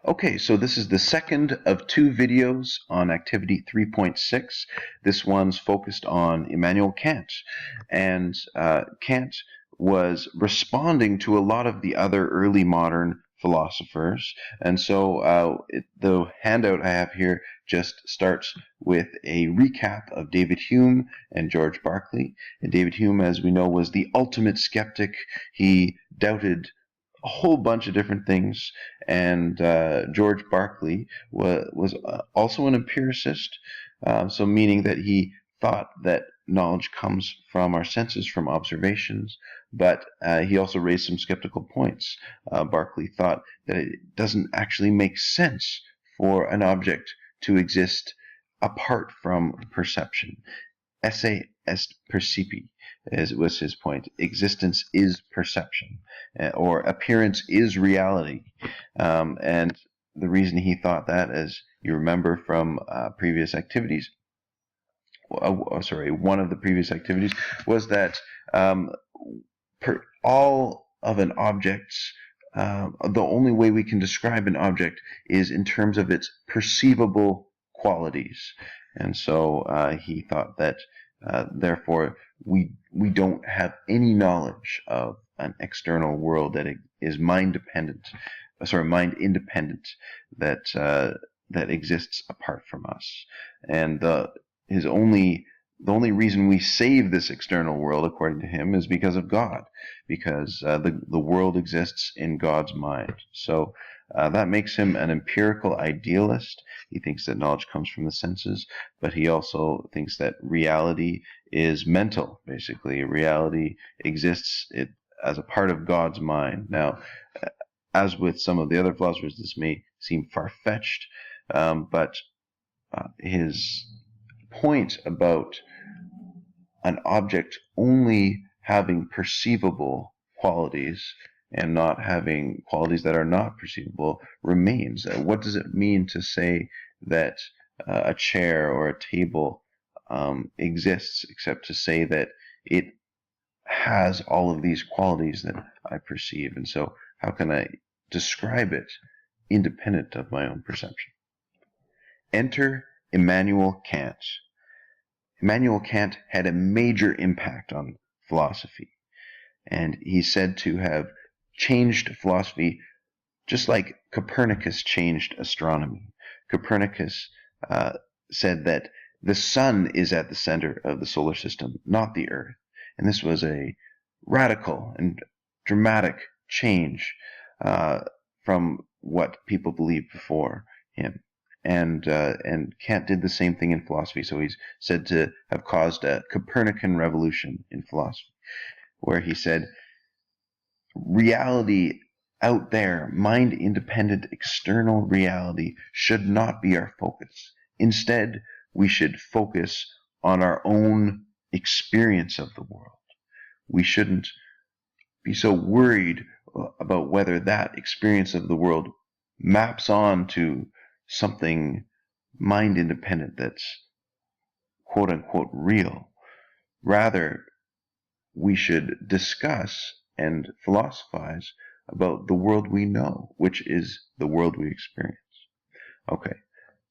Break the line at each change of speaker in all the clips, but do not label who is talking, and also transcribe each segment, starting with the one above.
Okay, so this is the second of two videos on activity 3.6. This one's focused on Immanuel Kant. And Kant was responding to a lot of the other early modern philosophers. And so the handout I have here just starts with a recap of David Hume and George Berkeley. And David Hume, as we know, was the ultimate skeptic. He doubted a whole bunch of different things. And George Berkeley was also an empiricist, so meaning that he thought that knowledge comes from our senses, from observations, but he also raised some skeptical points. Berkeley thought that it doesn't actually make sense for an object to exist apart from perception. Esse est percipi was his point. Existence is perception, or appearance is reality. And the reason he thought that, as you remember from previous activities, one of the previous activities, was that all of an object's the only way we can describe an object is in terms of its perceivable qualities. And so he thought that therefore we don't have any knowledge of an external world that is mind independent, that exists apart from us. And the only reason we save this external world, according to him, is because of God, because the world exists in God's mind. So that makes him an empirical idealist. He thinks that knowledge comes from the senses, but he also thinks that reality is mental, basically. Reality exists as a part of God's mind. Now, as with some of the other philosophers, this may seem far-fetched, but his point about an object only having perceivable qualities and not having qualities that are not perceivable remains. What does it mean to say that a chair or a table exists, except to say that it has all of these qualities that I perceive? And so how can I describe it independent of my own perception? Enter Immanuel Kant. Immanuel Kant had a major impact on philosophy, and he's said to have changed philosophy just like Copernicus changed astronomy. Copernicus said that the sun is at the center of the solar system, not the Earth. And this was a radical and dramatic change from what people believed before him. And Kant did the same thing in philosophy. So he's said to have caused a Copernican revolution in philosophy, where he said, reality out there, mind-independent external reality, should not be our focus. Instead, we should focus on our own experience of the world. We shouldn't be so worried about whether that experience of the world maps on to something mind-independent that's quote-unquote real. Rather, we should discuss and philosophize about the world we know, which is the world we experience. Okay,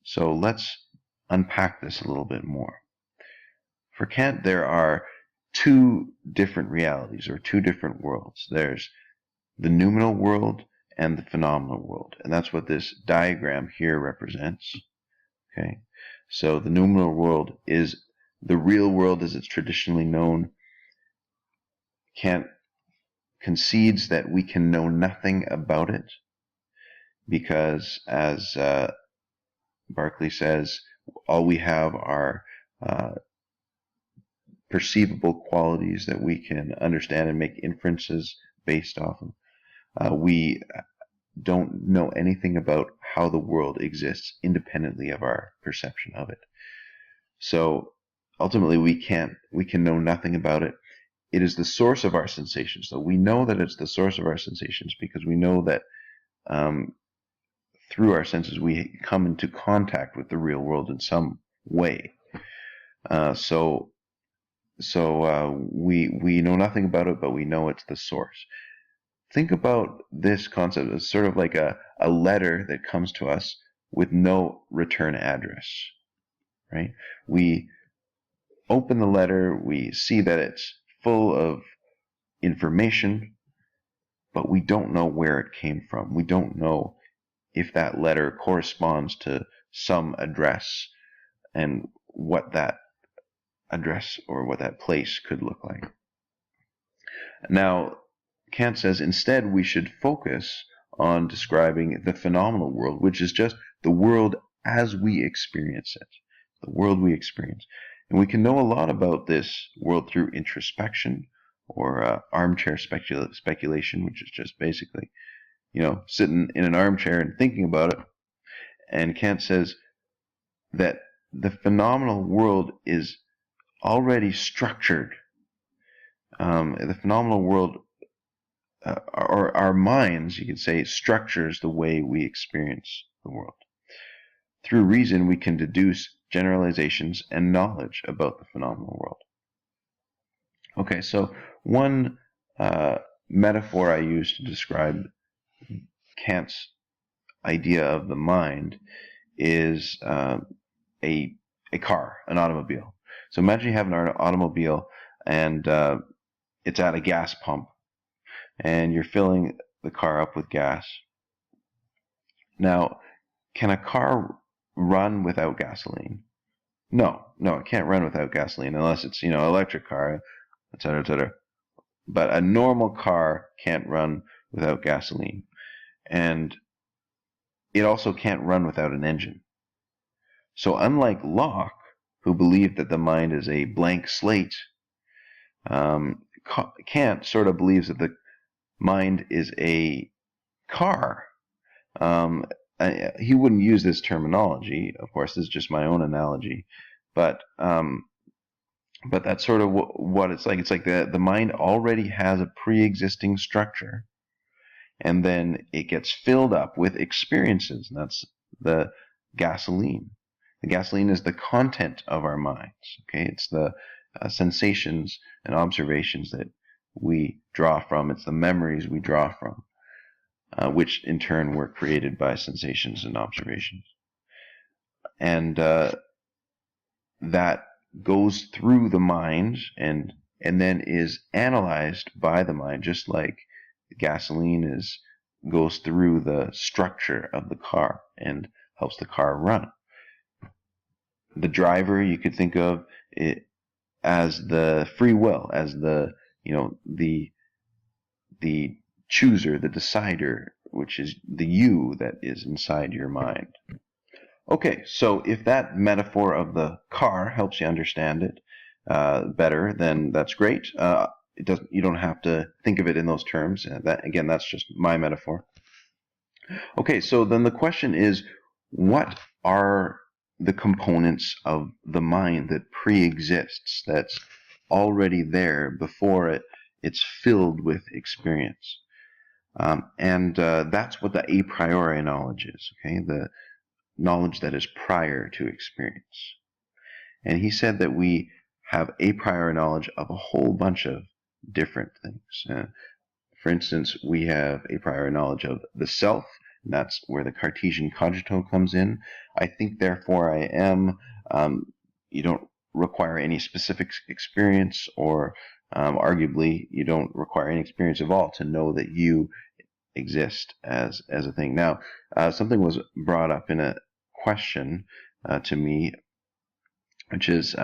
so let's unpack this a little bit more. For Kant, there are two different realities, or two different worlds. There's the noumenal world and the phenomenal world, and that's what this diagram here represents. Okay, so the noumenal world is the real world as it's traditionally known. Kant concedes that we can know nothing about it because, as Berkeley says, all we have are perceivable qualities that we can understand and make inferences based off of. We don't know anything about how the world exists independently of our perception of it. So ultimately, we can know nothing about it. It is the source of our sensations. So we know that it's the source of our sensations because we know that through our senses we come into contact with the real world in some way. So we know nothing about it, but we know it's the source. think about this concept as sort of like a letter that comes to us with no return address, right? We open the letter, we see that it's full of information, but we don't know where it came from. We don't know if that letter corresponds to some address and what that address or what that place could look like. Now, Kant says instead we should focus on describing the phenomenal world, which is just the world as we experience it, the world we experience. And we can know a lot about this world through introspection or armchair speculation, which is just basically, sitting in an armchair and thinking about it. And Kant says that the phenomenal world is already structured. The phenomenal world, or our minds, you could say, structures the way we experience the world. Through reason, we can deduce generalizations and knowledge about the phenomenal world. Okay, so one metaphor I use to describe Kant's idea of the mind is a car, an automobile. So imagine you have an automobile and it's at a gas pump and you're filling the car up with gas. Now, can a car run without gasoline? No, it can't run without gasoline unless it's, electric car, etc., etc. But a normal car can't run without gasoline. And it also can't run without an engine. So unlike Locke, who believed that the mind is a blank slate, Kant sort of believes that the mind is a car. He wouldn't use this terminology, of course. This is just my own analogy, but that's sort of what it's like. It's like the mind already has a pre-existing structure, and then it gets filled up with experiences, and that's the gasoline. The gasoline is the content of our minds. Okay, it's the sensations and observations that we draw from. It's the memories we draw from, which in turn were created by sensations and observations. And that goes through the mind and then is analyzed by the mind, just like gasoline goes through the structure of the car and helps the car run. The driver, you could think of it as the free will, as the chooser, the decider, which is the you that is inside your mind. Okay, so if that metaphor of the car helps you understand it better, then that's great. You don't have to think of it in those terms. That's just my metaphor. Okay, so then the question is, what are the components of the mind that pre-exists, that's already there before it's filled with experience? That's what the a priori knowledge is, okay? The knowledge that is prior to experience. And he said that we have a priori knowledge of a whole bunch of different things. For instance, we have a priori knowledge of the self, and that's where the Cartesian cogito comes in. I think, therefore I am. You don't require any specific experience, or arguably you don't require any experience at all to know that you exist as a thing. Now, something was brought up in a question to me, which is,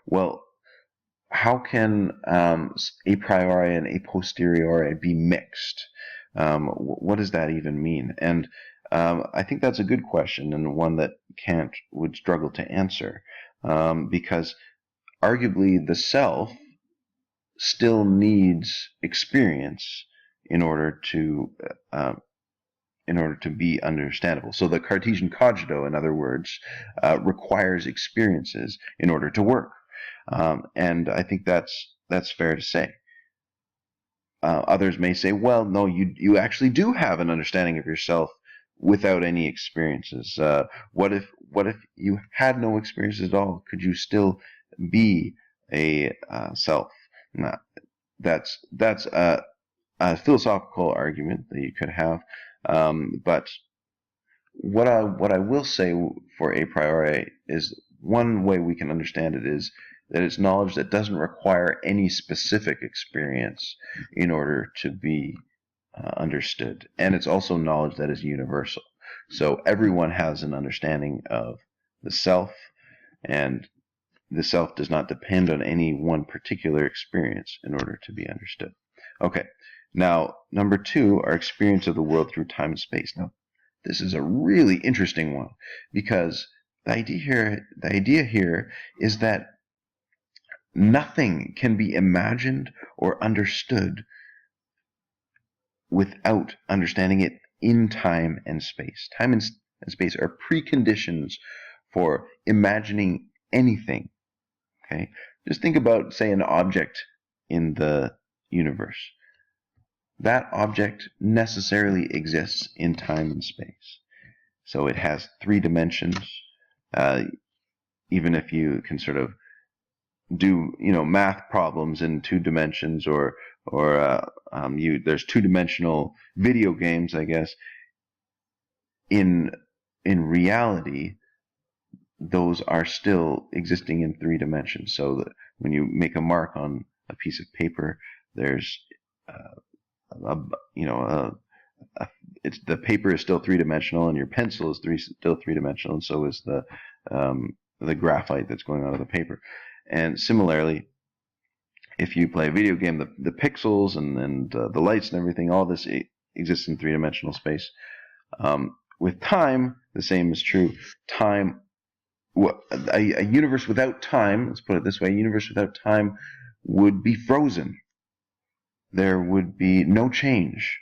well, how can a priori and a posteriori be mixed? What does that even mean? And I think that's a good question, and one that Kant would struggle to answer, because arguably the self still needs experience in order to be understandable. So the Cartesian cogito, in other words, requires experiences in order to work. And I think that's fair to say. Others may say, well, no, you actually do have an understanding of yourself without any experiences. What if you had no experiences at all? Could you still be a self? No, that's a philosophical argument that you could have, but what I will say for a priori is one way we can understand it is that it's knowledge that doesn't require any specific experience in order to be understood, and it's also knowledge that is universal. So everyone has an understanding of the self, and the self does not depend on any one particular experience in order to be understood. Okay, now number two, our experience of the world through time and space. Now, this is a really interesting one because the idea here is that nothing can be imagined or understood without understanding it in time and space. Time and space are preconditions for imagining anything. Okay, just think about, say, an object in the universe. That object necessarily exists in time and space. So it has three dimensions. Even if you can sort of do, math problems in two dimensions, or there's two-dimensional video games, I guess. In reality, those are still existing in three dimensions. So that when you make a mark on a piece of paper, there's it's the paper is still three-dimensional, and your pencil is still three-dimensional, and so is the graphite that's going onto the paper. And similarly, if you play a video game, the pixels and the lights and everything, all this exists in three-dimensional space. With time, the same is true. Time, a universe without time, let's put it this way, a universe without time would be frozen. There would be no change.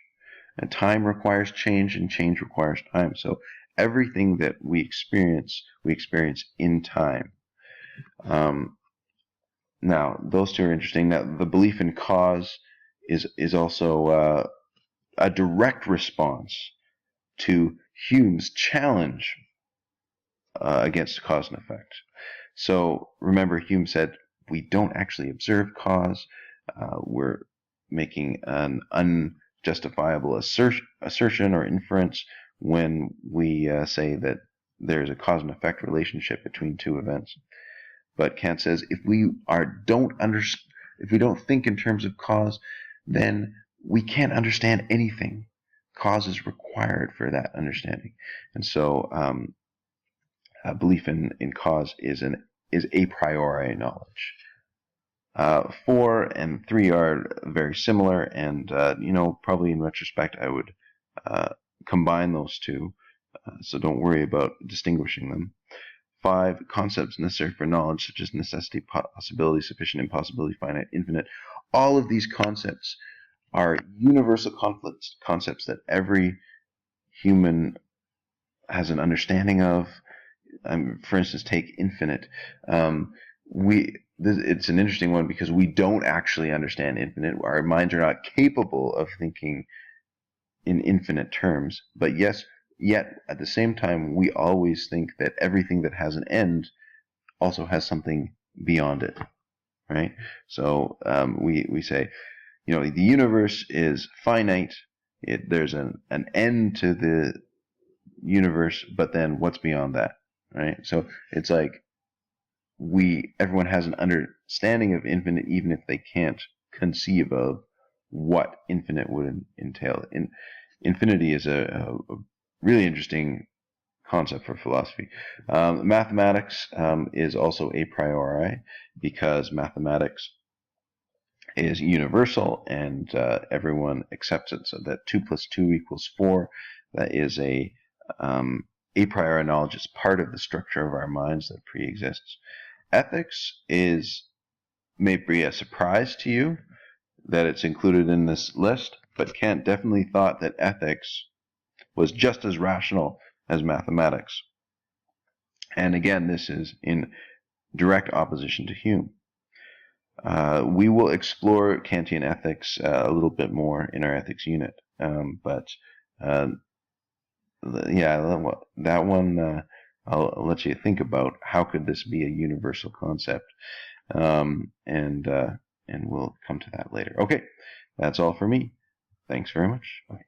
And time requires change, and change requires time. So everything that we experience in time. Now, those two are interesting. Now, the belief in cause is also a direct response to Hume's challenge against cause and effect. So remember, Hume said we don't actually observe cause. We're making an unjustifiable assertion or inference when we say that there's a cause and effect relationship between two events. But Kant says if we don't think in terms of cause, then we can't understand anything. Cause is required for that understanding, and so belief in cause is a priori knowledge. 4 and 3 are very similar, and probably in retrospect I would combine those two, so don't worry about distinguishing them. 5, concepts necessary for knowledge, such as necessity, possibility, sufficient, impossibility, finite, infinite. All of these concepts are universal concepts that every human has an understanding of. For instance, take infinite. It's an interesting one because we don't actually understand infinite. Our minds are not capable of thinking in infinite terms. But yet at the same time, we always think that everything that has an end also has something beyond it, right? So we say, the universe is finite. There's an end to the universe, but then what's beyond that, right? So it's like everyone has an understanding of infinite, even if they can't conceive of what infinite would entail. Infinity is a really interesting concept for philosophy. Mathematics is also a priori because mathematics is universal, and everyone accepts it. So that 2 + 2 = 4. That is a priori knowledge. It's part of the structure of our minds that pre-exists. Ethics may be a surprise to you that it's included in this list, but Kant definitely thought that ethics was just as rational as mathematics. And again, this is in direct opposition to Hume. We will explore Kantian ethics a little bit more in our ethics unit, but that one I'll let you think about. How could this be a universal concept? And we'll come to that later. Okay, that's all for me. Thanks very much. Bye.